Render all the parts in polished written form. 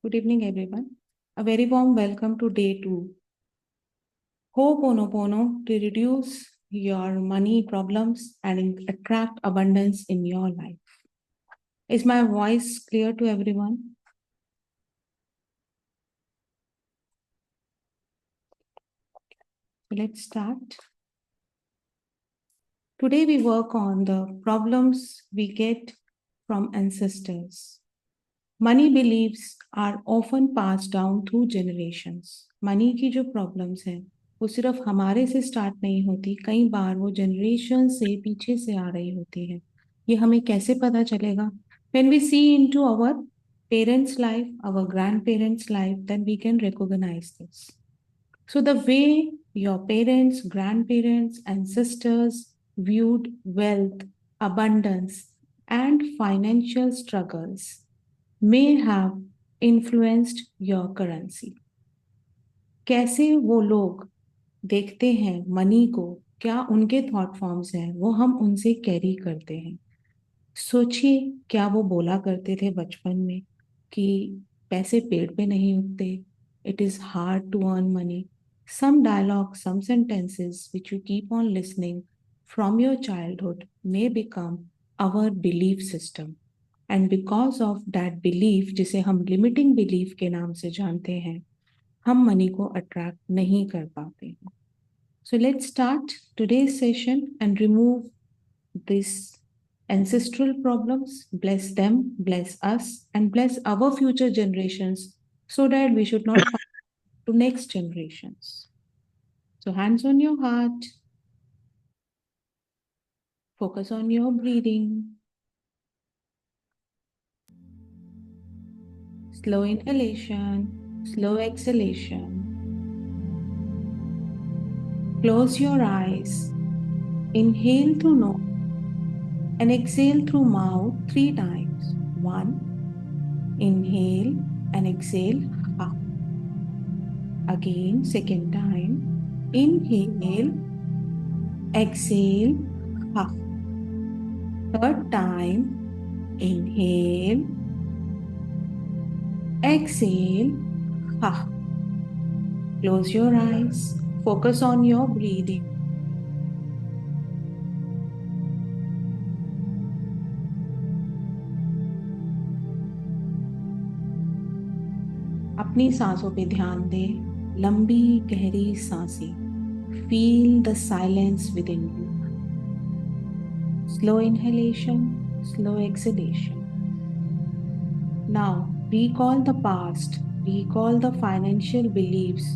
Good evening, everyone. A very warm welcome to day 2. Ho'oponopono to reduce your money problems and attract abundance in your life. Is my voice clear to everyone? Let's start. Today we work on the problems we get from ancestors. Money beliefs are often passed down through generations. Money की जो problems हैं वो सिर्फ हमारे से start नहीं होती, कई बार वो जनरेशन से पीछे से आ रही होती है. ये हमें कैसे पता चलेगा? When we see into our parents' life, our grandparents' life, then we can recognize this. So the way your parents, grandparents, and sisters viewed wealth, abundance, and financial struggles may have influenced your currency. कैसे वो लोग देखते हैं money को, क्या उनके thought forms हैं, वो हम उनसे कैरी करते हैं. सोचिए, क्या वो बोला करते थे बचपन में कि पैसे पेड़ पे नहीं उगते, it is hard to earn money. Some dialogue, some sentences which you keep on listening from your childhood may become our belief system. And because of that belief, जिसे हम लिमिटिंग बिलीफ के नाम से जानते हैं, हम मनी को attract नहीं कर पाते हैं. So let's start today's session and remove these ancestral problems, bless them, bless us, and bless our future generations so that we should not pass to next generations. So hands on your heart, focus on your breathing. Slow inhalation, slow exhalation. Close your eyes. Inhale through nose and exhale through mouth 3 times. 1. Inhale and exhale. Again, second time. Inhale, exhale. Third time. Inhale, exhale. Close your eyes. Focus on your breathing. अपनी सांसों पे ध्यान दें. लंबी गहरी सांसें. Feel the silence within you. Slow inhalation, slow exhalation. Now, recall the past, recall the financial beliefs.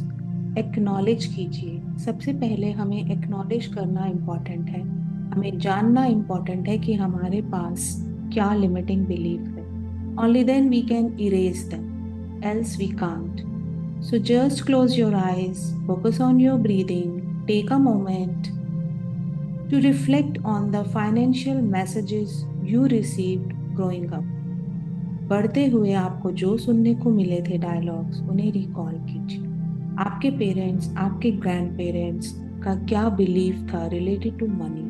Acknowledge कीजिए. सबसे पहले हमें acknowledge करना important है. हमें जानना important है कि हमारे पास क्या limiting belief है. Only then we can erase them. Else we can't. So just close your eyes, focus on your breathing, take a moment to reflect on the financial messages you received growing up. बढ़ते हुए आपको जो सुनने को मिले थे dialogues, उन्हें recall कीजिए. आपके पेरेंट्स, आपके ग्रैंड पेरेंट्स का क्या बिलीफ था रिलेटेड टू मनी?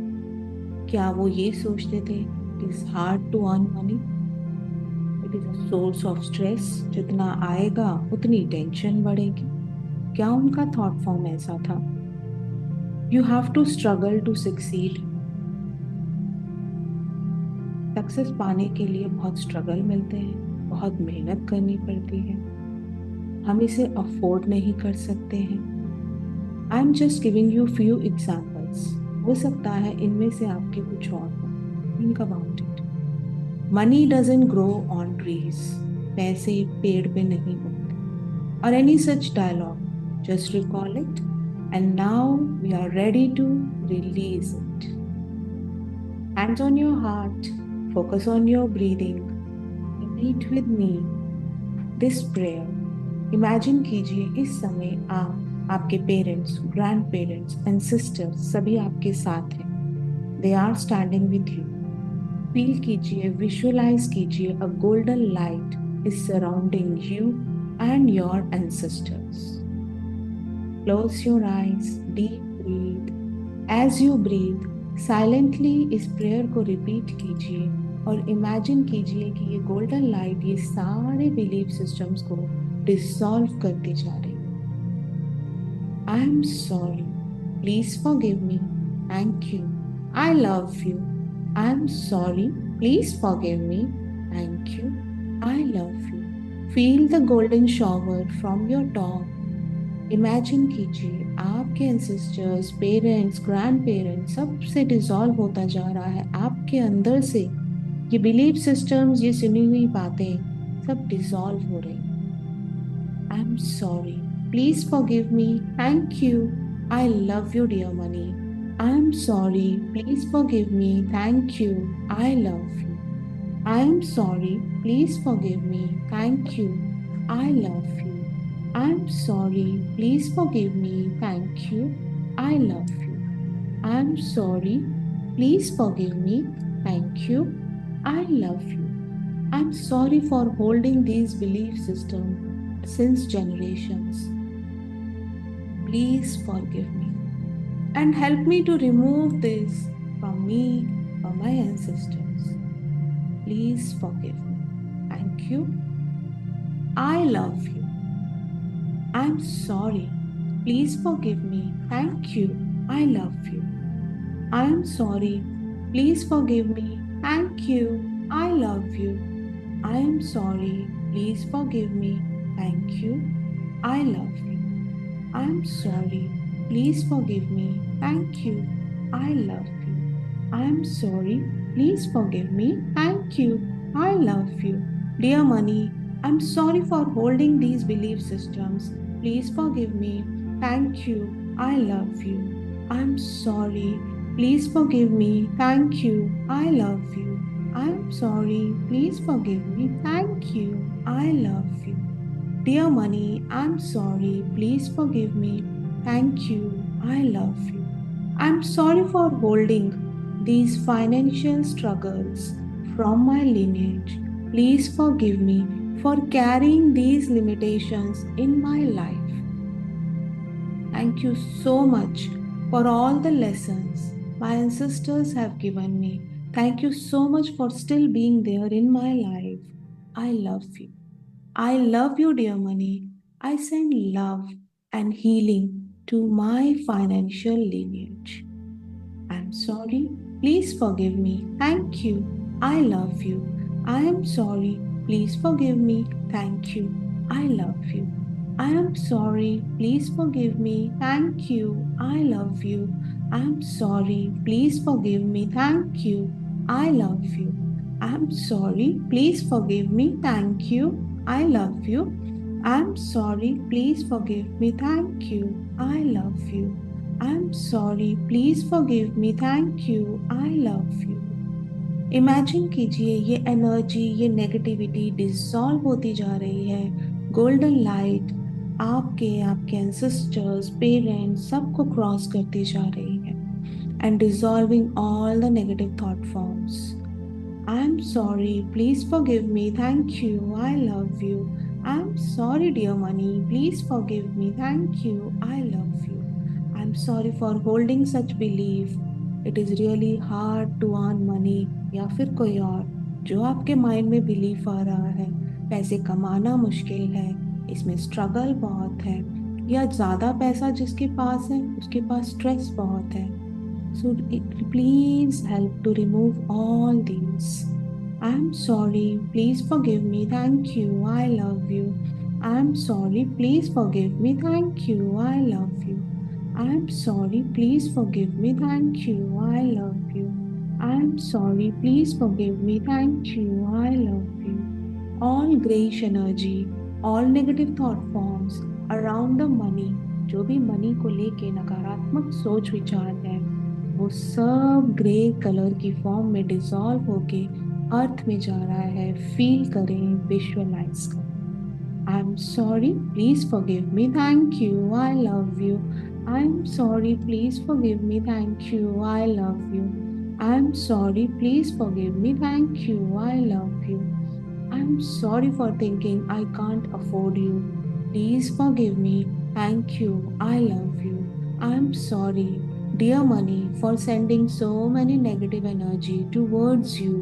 क्या वो ये सोचते थे it is hard to earn money, it is a source of stress, जितना आएगा उतनी टेंशन बढ़ेगी? क्या उनका थॉट फॉर्म ऐसा था? You have to struggle to succeed. Success पाने के लिए बहुत स्ट्रगल मिलते हैं, बहुत मेहनत करनी पड़ती है, हम इसे अफोर्ड नहीं कर सकते हैं. I am just giving you few examples. हो सकता है इनमें से आपके कुछ और हो. Think about it. Money doesn't grow on trees. पैसे पेड़ पे नहीं उगते. और any such dialogue, just recall it and now we are ready to release it. Hands on your heart, focus on your breathing. Repeat with me this prayer. Imagine कीजिए इस समय आप, आपके parents, grand parents and sisters सभी आपके साथ हैं. They are standing with you. Feel कीजिए, विजुअलाइज कीजिए, a golden light is surrounding you and your ancestors. Close your eyes, deep breathe. As you breathe, silently इस प्रेयर को repeat कीजिए और इमेजिन कीजिए कि ये गोल्डन लाइट ये सारे बिलीफ सिस्टम्स को डिसॉल्व करती जा रही है। I am sorry, please forgive me, thank you, I love you. I am sorry, please forgive me, thank you, I love you. Feel the golden shower from your top. Imagine कीजिए आपके ancestors, parents, grand parents सबसे dissolve होता जा रहा है आपके अंदर से। ये बिलीफ सिस्टम्स, ये सुनी हुई बातें सब डिसॉल्व हो रही। I am sorry, please forgive me, thank you, I love you dear money. I am sorry, please forgive me, thank you, I love you. I am sorry, please forgive me, thank you, I love you. I am sorry, please forgive me, thank you, I love you. I am sorry, please forgive me, thank you, I love you. I'm sorry for holding these belief systems since generations. Please forgive me and help me to remove this from me, from my ancestors. Please forgive me. Thank you. I love you. I'm sorry. Please forgive me. Thank you. I love you. I am sorry. Please forgive me. Thank you. I love you. I am sorry. Please forgive me. Thank you. I love you. I am sorry. Please forgive me. Thank you. I love you. I am sorry. Please forgive me. Thank you. I love you. Dear money, I'm sorry for holding these belief systems. Please forgive me. Thank you. I love you. I'm sorry. Please forgive me. Thank you. I love you. I'm sorry. Please forgive me. Thank you. I love you. Dear money, I'm sorry. Please forgive me. Thank you. I love you. I'm sorry for holding these financial struggles from my lineage. Please forgive me for carrying these limitations in my life. Thank you so much for all the lessons my ancestors have given me. Thank you so much for still being there in my life. I love you. I love you, dear money. I send love and healing to my financial lineage. I'm sorry. Please forgive me. Thank you. I love you. I am sorry. Please forgive me. Thank you. I love you. I am sorry. Please forgive me. Thank you. I love you. I'm sorry. Please forgive me. Thank you. I love you. I'm sorry. Please forgive me. Thank you. I love you. I'm sorry. Please forgive me. Thank you. I love you. I'm sorry. Please forgive me. Thank you. I love you. Imagine कीजिए ये energy, ये negativity dissolve होती जा रही है। Golden light आपके आपके ancestors, parents सबको क्रॉस करती जा रही है and dissolving all the negative thought forms. I'm sorry, please forgive me, thank you, I love you. I'm sorry, dear money, please forgive me, thank you, I love you. I'm sorry for holding such belief. It is really hard to earn money या फिर कोई और जो आपके mind में belief आ रहा है, पैसे कमाना मुश्किल है, इसमें स्ट्रगल बहुत है, या ज़्यादा पैसा जिसके पास है उसके पास स्ट्रेस बहुत है. So please help to remove all these. I'm sorry, please forgive me, thank you, I love you. I'm sorry, please forgive me, thank you, I love you. I'm sorry, please forgive me, thank you, I love you. I'm sorry, please forgive me, thank you, I love you. All grayish energy, all negative thought forms around the money, जो भी money को लेके नकारात्मक सोच विचार है, वो सब ग्रे कलर की फॉर्म में डिसॉल्व होके अर्थ में जा रहा है. फील करें, विजुअलाइज करें. आई am sorry, please forgive me, thank you, I love you. I am sorry, please forgive me, thank you, I love you. I am sorry, please forgive me, thank you, I love you. I am sorry for thinking I can't afford you. Please forgive me, thank you, I love you. I am sorry, dear money, for sending so many negative energy towards you.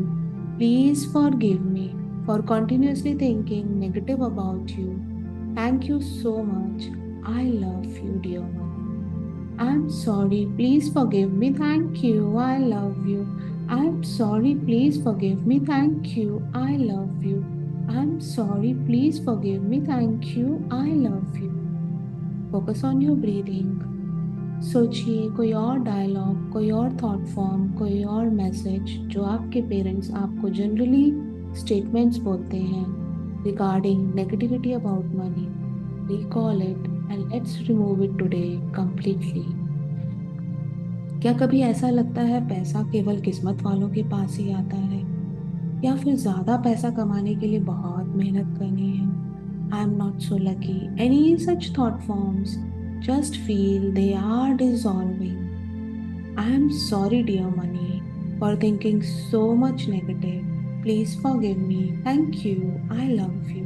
Please forgive me for continuously thinking negative about you. Thank you so much. I love you, dear money. I'm sorry, please forgive me. Thank you. I love you. I'm sorry, please forgive me. Thank you. I love you. I'm sorry, please forgive me. Thank you. I love you. Focus on your breathing. सोचिए कोई और dialogue, कोई और thought form, कोई और message जो आपके parents आपको जनरली स्टेटमेंट्स बोलते हैं regarding negativity about money. Recall it and let's remove it today completely. क्या कभी ऐसा लगता है पैसा केवल किस्मत वालों के पास ही आता है, या फिर ज्यादा पैसा कमाने के लिए बहुत मेहनत करनी है? I am not so lucky. Any such thought forms, just feel they are dissolving. I am sorry, dear money, for thinking so much negative. Please forgive me. Thank you. I love you.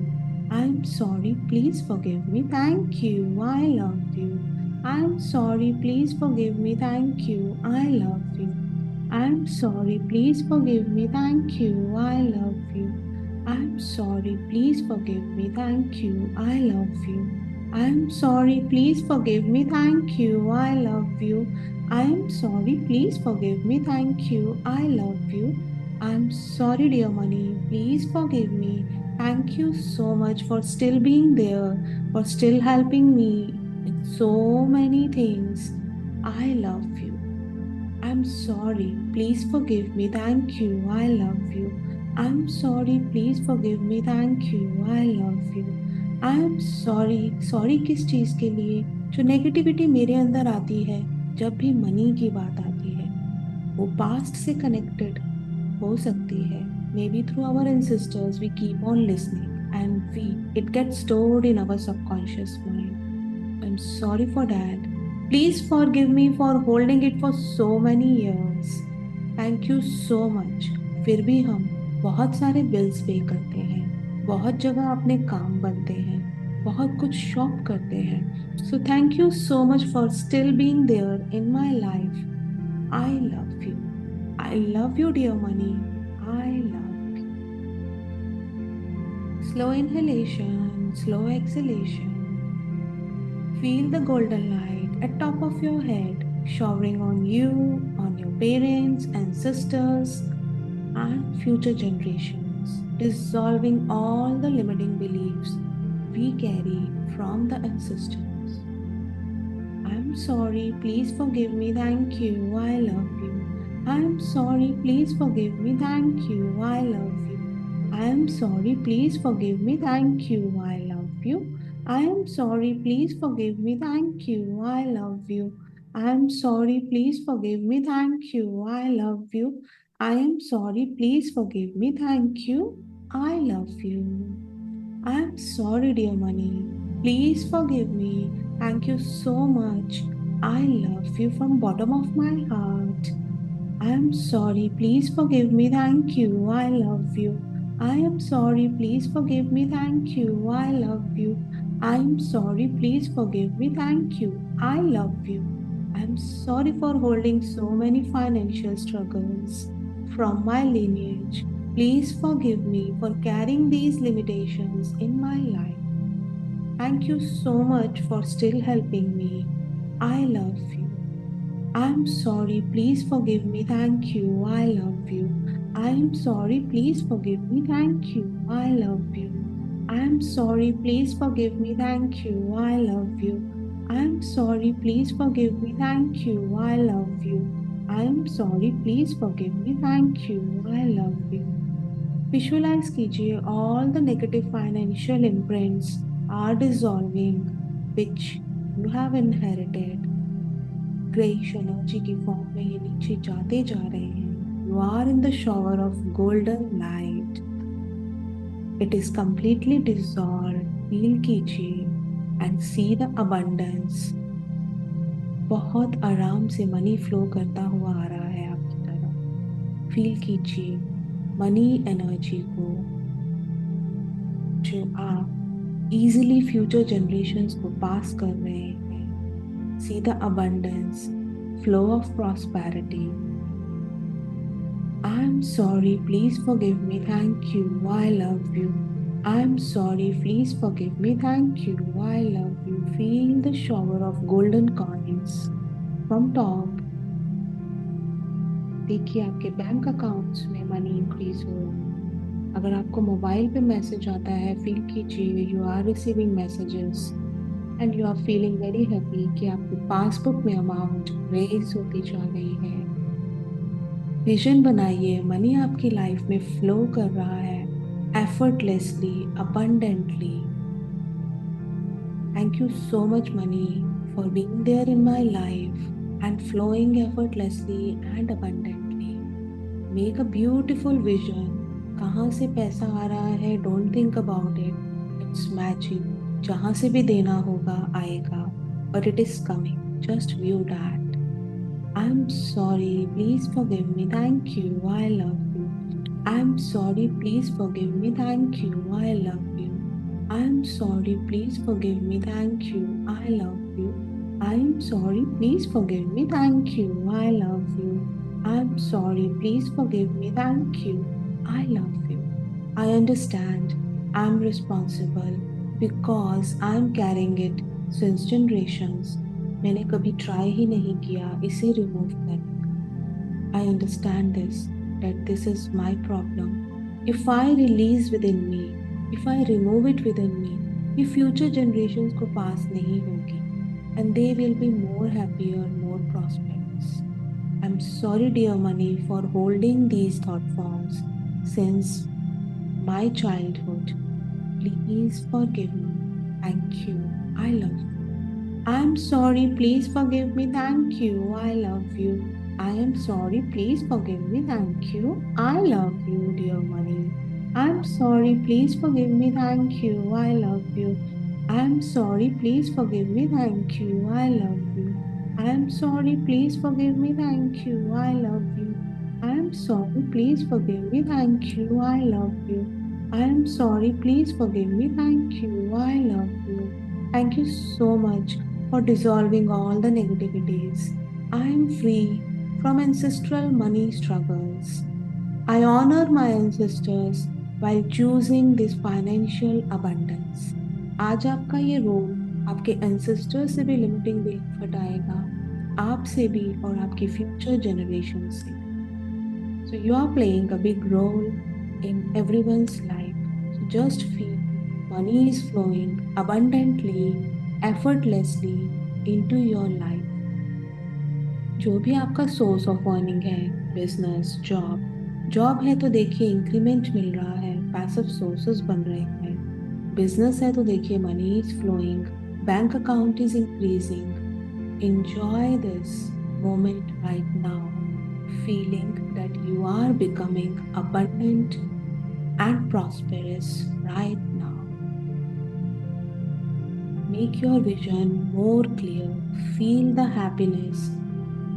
I am sorry. Please forgive me. Thank you. I love you. I am sorry. Please forgive me. Thank you. I love you. I am sorry. Please forgive me. Thank you. I love you. I am sorry. Please forgive me. Thank you. I love you. I am sorry. Please forgive me. Thank you. I love you. I am sorry, please forgive me. Thank you. I love you. I'm sorry, dear money. Please forgive me. Thank you so much for still being there, for still helping me in so many things. I love you. I'm sorry. Please forgive me. Thank you. I love you. I'm sorry. Please forgive me. Thank you. I love you. I'm sorry. Sorry किस चीज़ के लिए? जो negativity मेरे अंदर आती है जब भी मनी की बात आती है, वो पास्ट से कनेक्टेड हो सकती है. May be through our ancestors we keep on listening and we it gets stored in our subconscious mind. I'm sorry for that. Please forgive me for holding it for so many years. Thank you so much. फिर भी हम बहुत सारे bills पे करते हैं, बहुत जगह अपने काम बनते हैं, बहुत कुछ शॉप करते हैं. So thank you so much for still being there in my life. I love you. I love you, dear money. I love you. Slow inhalation, slow exhalation. Feel the golden light at top of your head, showering on you, on your parents, ancestors, and future generations, dissolving all the limiting beliefs we carry from the ancestors. I'm sorry, please forgive me, thank you, I love you. I'm sorry, please forgive me, thank you, I love you. I am sorry, please forgive me, thank you, I love you. I am sorry, please forgive me, thank you, I love you. I am sorry, please forgive me, thank you, I love you. I am sorry, please forgive me, thank you, I love you. I am sorry, dear money. Please forgive me. Thank you so much. I love you from bottom of my heart. I am sorry, please forgive me, thank you, I love you. I am sorry, please forgive me, thank you, I love you. I am sorry, please forgive me, thank you, I love you. I am sorry for holding so many financial struggles from my lineage. Please forgive me for carrying these limitations in my life. Thank you so much for still helping me. I love you. I'm sorry, please forgive me, thank you, I love you. I'm sorry, please forgive me, thank you, I love you. I'm sorry, please forgive me, thank you, I love you. I'm sorry, please forgive me, thank you, I love you. I'm sorry, please forgive me, thank you, I love you. Visualize कीजिए all the negative financial imprints are dissolving which you have inherited. Greyish energy की form में ये नीचे जाते जा रहे हैं. You are in the shower of golden light. It is completely dissolve. Feel कीजिए एंड सी द अबंडेंस. बहुत आराम से मनी फ्लो करता हुआ आ रहा है आपकी तरफ. फील कीजिए मनी एनर्जी को जो आप इजीली फ्यूचर जनरेशन्स को पास कर रहे हैं. See the abundance, flow of prosperity. I'm sorry, please forgive me, thank you, I love you. I'm sorry, please forgive me, thank you, I love you. Feel the shower of golden coins from top. देखिए आपके bank accounts में money increase हो रहा है। अगर आपको mobile पे message आता है, फील कीजिए you are receiving messages and you are feeling very happy कि आपके पासबुक में अमाउंट रेज होती जा रही है। विजन बनाइए, मनी आपकी लाइफ में फ्लो कर रहा है effortlessly, abundantly. Thank you so much money for being there in my life and flowing effortlessly and abundantly. Make a beautiful vision. कहाँ से पैसा आ रहा है, don't think about it, it's magic. जहाँ से भी देना होगा आएगा, but it is coming, just view that. I'm sorry, please forgive me, thank you, I love you. I'm sorry, please forgive me, thank you, I love you. I'm sorry, please forgive me, thank you, I love you. I'm sorry, please forgive me, thank you, I love you. I'm sorry, please forgive me, thank you, I love you. I understand I'm responsible because I'm carrying it since generations. मैंने कभी try ही नहीं किया इसे remove करने का। I understand this that this is my problem. If I release within me, if I remove it within me, ये future generations को pass नहीं होगी and they will be more happier, more prosperous. I am sorry dear money for holding these thought forms since my childhood. Please forgive me, thank you, I love you. I'm sorry, please forgive me, thank you, I love you. I am sorry, please forgive me, thank you, I love you, dear money. I'm sorry, please forgive me, thank you, I love you. I'm sorry, please forgive me, thank you, I love you. I'm sorry, please forgive me, thank you, I love you. I'm sorry, please forgive me, thank you, I love you. I'm sorry, please forgive me, thank you, I love you. Thank you so much for dissolving all the negativities. I am free from ancestral money struggles. I honor my ancestors while choosing this financial abundance. आज आपका ये role आपके ancestor से भी limiting belief हटाएगा, आपसे भी और आपकी फ्यूचर जनरेशन से। So you are playing a big role in everyone's life. So just feel money is flowing abundantly, effortlessly into your life. जो भी आपका सोर्स ऑफ अर्निंग है, बिजनेस, जॉब, जॉब है तो देखिए इंक्रीमेंट मिल रहा है, पैसिव सोर्सेस बन रहे हैं। बिजनेस है तो देखिए money is flowing, bank account is increasing. Enjoy this moment right now, feeling that you are becoming abundant and prosperous right now. Make your vision more clear, feel the happiness.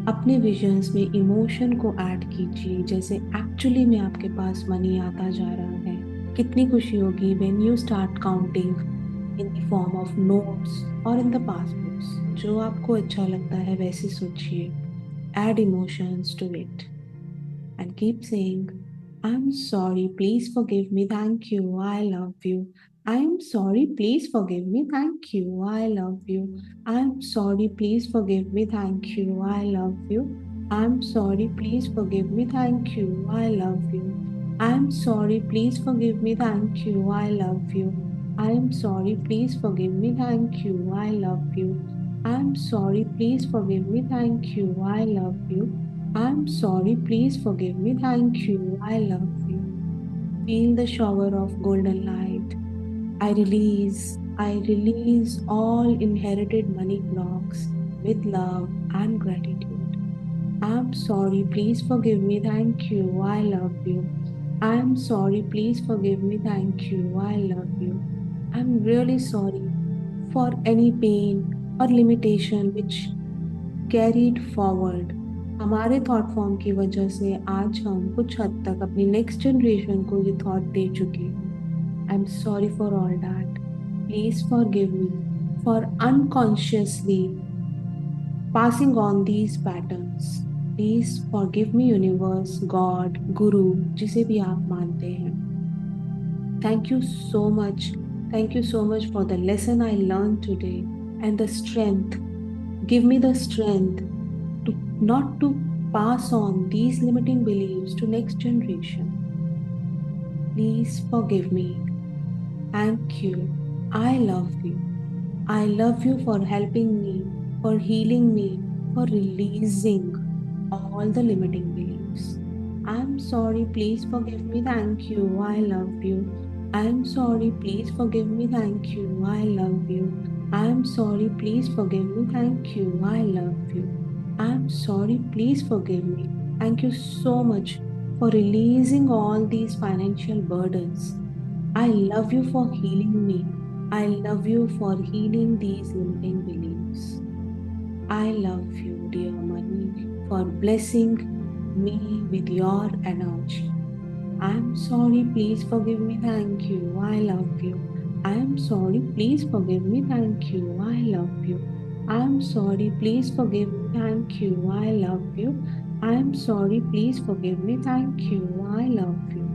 अपने visions में emotion को add कीजिए, जैसे actually में आपके पास money आता जा रहा है। कितनी खुशी होगी when you start counting in the form of notes और इन द पासबुक्स। जो आपको अच्छा लगता है वैसे सोचिए, add emotions to it and keep saying, I'm sorry, please forgive me, thank you, I love you. I'm sorry, please forgive me, thank you, I love you. I'm sorry, please forgive me, thank you, I love you. I'm sorry, please forgive me, thank you, I love you. I'm sorry, please forgive me, thank you, I love you. I'm sorry, please forgive me, thank you, I love you. I'm sorry, please forgive me, thank you, I love you. I'm sorry, please forgive me. Thank you. I love you. Feel the shower of golden light. I release all inherited money blocks with love and gratitude. I'm sorry, please forgive me. Thank you. I love you. I'm sorry, please forgive me. Thank you. I love you. I'm really sorry for any pain or limitation which carried forward. हमारे thought form की वजह से आज हम कुछ हद तक अपनी नेक्स्ट जनरेशन को ये थॉट दे चुके हैं। I am sorry for all that. Please forgive me for unconsciously passing on these patterns. Please forgive me universe, God, गुरु, जिसे भी आप मानते हैं. Thank you so much. Thank you so much for the lesson I learned today and the strength. Give me the strength to not to pass on these limiting beliefs to next generation. Please forgive me. Thank you. I love you. I love you for helping me, for healing me, for releasing all the limiting beliefs. I'm sorry, please forgive me. Thank you. I love you. I'm sorry, please forgive me. Thank you. I love you. I'm sorry, please forgive me. Thank you. I love you. I'm sorry, please forgive me. Thank you so much for releasing all these financial burdens. I love you for healing me. I love you for healing these limiting beliefs. I love you, dear money, for blessing me with your energy. I'm sorry, please forgive me, thank you, I love you. I'm sorry, please forgive me, thank you, I love you. I'm sorry, please forgive me, thank you, I love you. I'm sorry, please forgive me, thank you, I love you.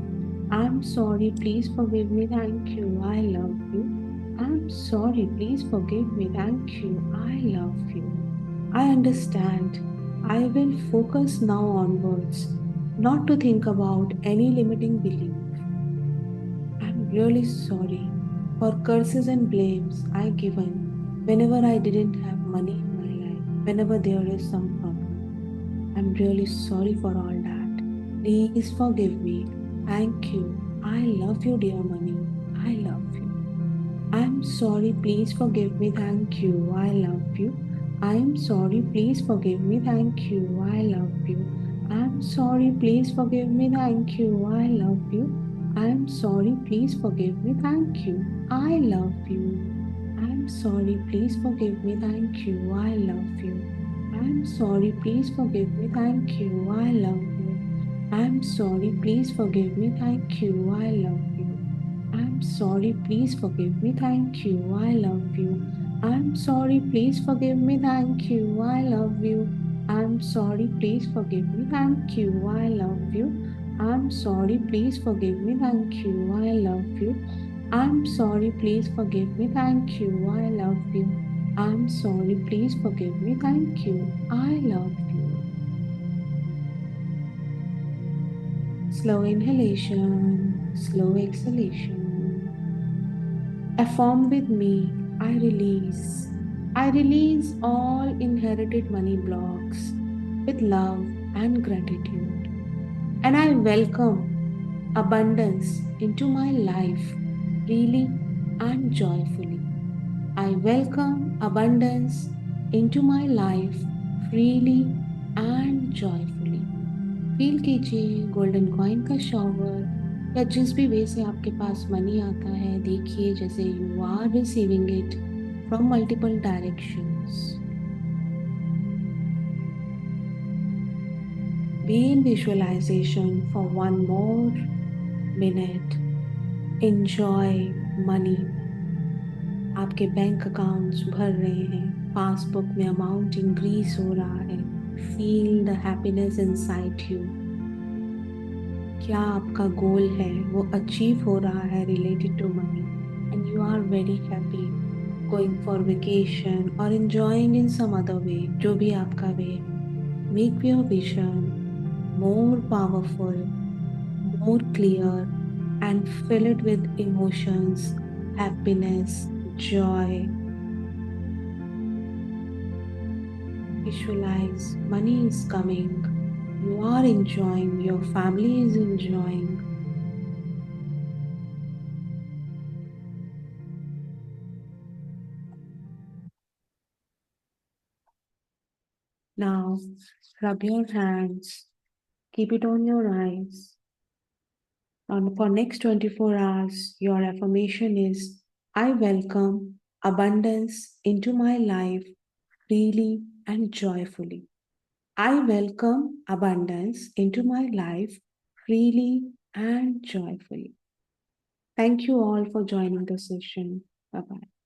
I'm sorry, please forgive me, thank you, I love you. I'm sorry, please forgive me, thank you, I love you. I understand. I will focus now onwards, not to think about any limiting belief. I'm really sorry for curses and blames I given whenever I didn't have money in my life, whenever there is some problem. I'm really sorry for all that. Please forgive me. Thank you. I love you, dear money. I love you. I'm sorry, please forgive me. Thank you. I love you. I'm sorry, please forgive me. Thank you. I love you. I'm sorry, please forgive me. Thank you. I love you. I'm sorry, please forgive me. Thank you. I love you. I'm sorry, please forgive me. Thank you. I love you. I'm sorry, please forgive me. Thank you. I love you. I'm sorry, please forgive me. Thank you. I love you. I'm sorry, please forgive me. Thank you. I love you. I'm sorry, please forgive me. Thank you. I love you. I'm sorry, please forgive me. Thank you. I love you. I'm sorry, please forgive me. Thank you. I love you. I'm sorry, please forgive me. Thank you. I love you. I'm sorry, please forgive me. Thank you. I love you. Slow inhalation, slow exhalation. Affirm with me, I release. I release all inherited money blocks with love and gratitude. And I welcome abundance into my life freely and joyfully. I welcome abundance into my life freely and joyfully. Feel कीजिए golden coin का shower या जिस भी वे से आपके पास money आता है, देखिए जैसे you are receiving it from multiple directions. Be in visualization for 1 more minute. Enjoy money. आपके बैंक अकाउंट्स भर रहे हैं, पासबुक में अमाउंट इंक्रीज हो रहा है. Feel the happiness inside you. क्या आपका गोल है वो अचीव हो रहा है related to money and you are very happy going for vacation और enjoying in some other way, जो भी आपका वे है. Make your vision more powerful, more clear and fill it with emotions, happiness, joy. Visualize money is coming. You are enjoying, your family is enjoying. Now, rub your hands, keep it on your eyes. And for next 24 hours, your affirmation is, I welcome abundance into my life freely and joyfully. I welcome abundance into my life freely and joyfully. Thank you all for joining the session. Bye-bye.